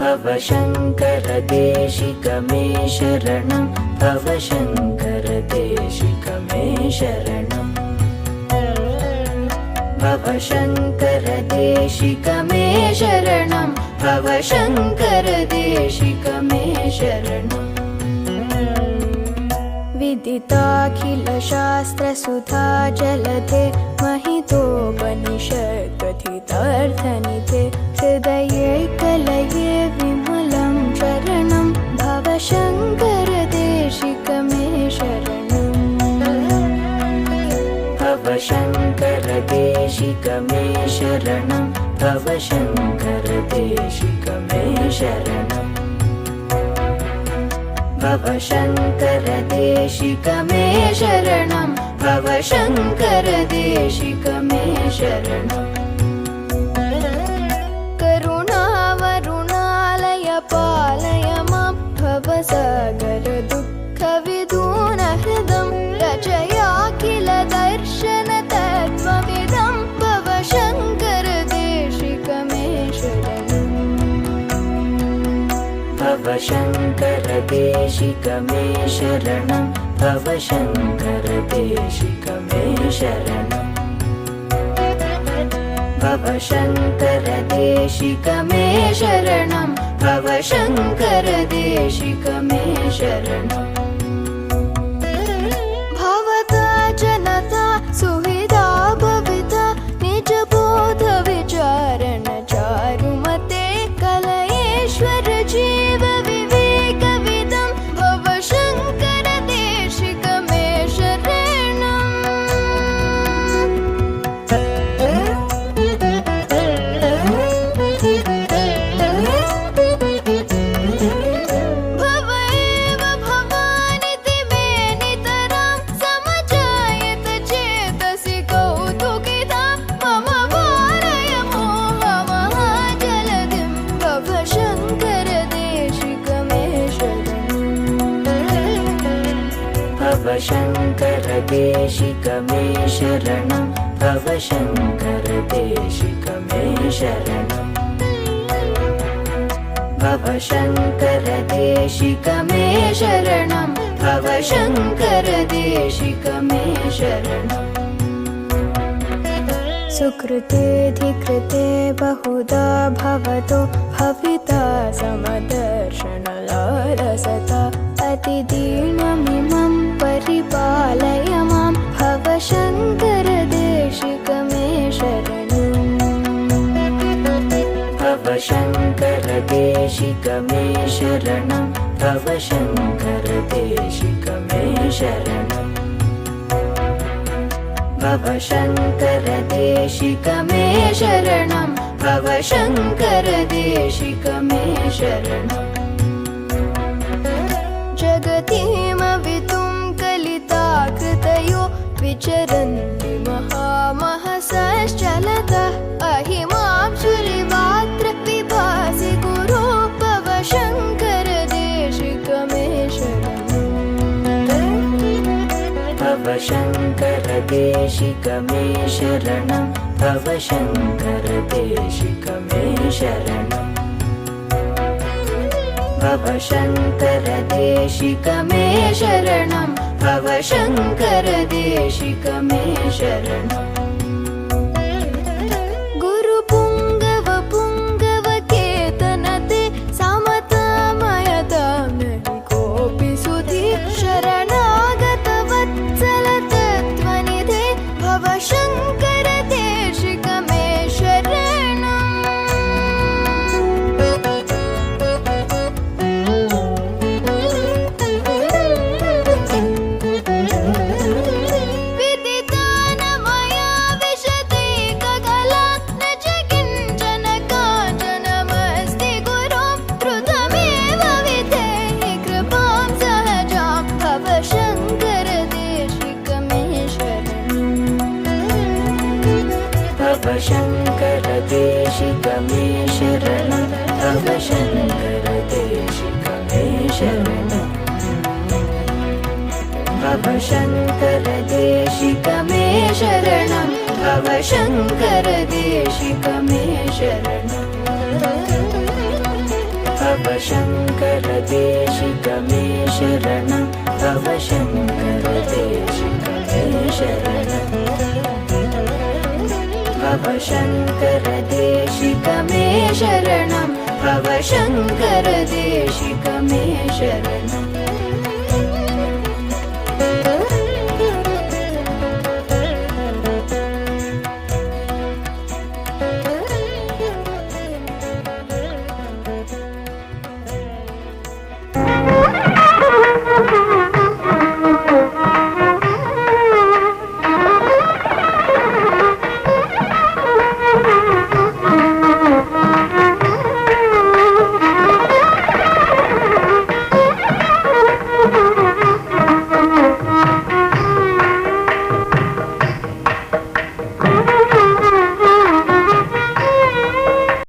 भवशङ्कर देशिक मे शरणं भवशङ्कर देशिक मे शरणं भवशङ्कर देशिक मे शरणं भवशङ्कर देशिक मे शरणं विदिताखिल शास्त्र सुधा जलधे महितोपनिषत् कथितार्थनिधे हृदये कलये विमलं शरणं भवशङ्कर देशिक मे शरणं भवशङ्कर देशिक मे शरणं भवशङ्कर देशिक मे शरणं भवशङ्कर देशिक मे शरणं भवशङ्कर देशिक मे शरणं करुणावरुणालय पालय मां भवसागर दुःखविदूनहृदं रचयाखिल दर्शन तत्त्वविदं भवशङ्कर देशिक मे शरणं भवशङ्कर देशिक मे शरणं भवशङ्कर देशिक मे शरणं भवशङ्कर देशिक मे शरणं भवशङ्कर देशिक मे शरणं भवता जनता सुविधा भविता निजबोध विचारण चारुमते कलयेश्वर जीव विवेकविदं भवशङ्कर देशिक मे शरणं भव एव भवानिति मे नितरां समजायत चेतसि कौतुकिता मम वारय मोहमहाजलधिं भवशङ्कर देशिक मे शरणं भवशङ्कर देशिक मे शरणं भवशङ्कर देशिक मे शरणं भवशङ्कर देशिक मे शरणं भवशङ्कर देशिक मे शरणं सुकृतेऽधिकृते बहुधा भवतो भविता समदर्शनलालसता अतिदीनमिमं परिपालय मां भवशङ्कर देशिक मे शरणं भवशङ्कर देशिक मे शरणं भवशङ्कर देशिक मे शरणं भवशङ्कर देशिक मे शरणं भवशङ्कर देशिक मे शरणं जगतीमवितुं कलिताकृतयो विचरन्ति महामहसश्चलतः अहिमां शुलिवात्र विभासि गुरो भवशङ्कर देशिक मे शरणं भवशङ्कर देशिक मे शरणं भवशङ्कर देशिक मे शरणं भवशङ्कर देशिक मे शरणं भवशङ्कर देशिक मे शरणं गुरुपुङ्गव पुङ्गव केतनते समतामयतां नहि कोऽपि सुधी शरणागत वत्सल तत्त्वनिधे भवशङ्कर देशिक मे शरणं भवशङ्कर देशिक मे शरणं भवशङ्कर देशिक मे शरणं भवशङ्कर देशिक मे शरणं भवशङ्कर देशिक मे शरणं शङ्कर देशिक मे शरणं भव शङ्कर देशिक मे शरणं भव शङ्कर देशिक मे शरणं भव शङ्कर देशिक मे शरणं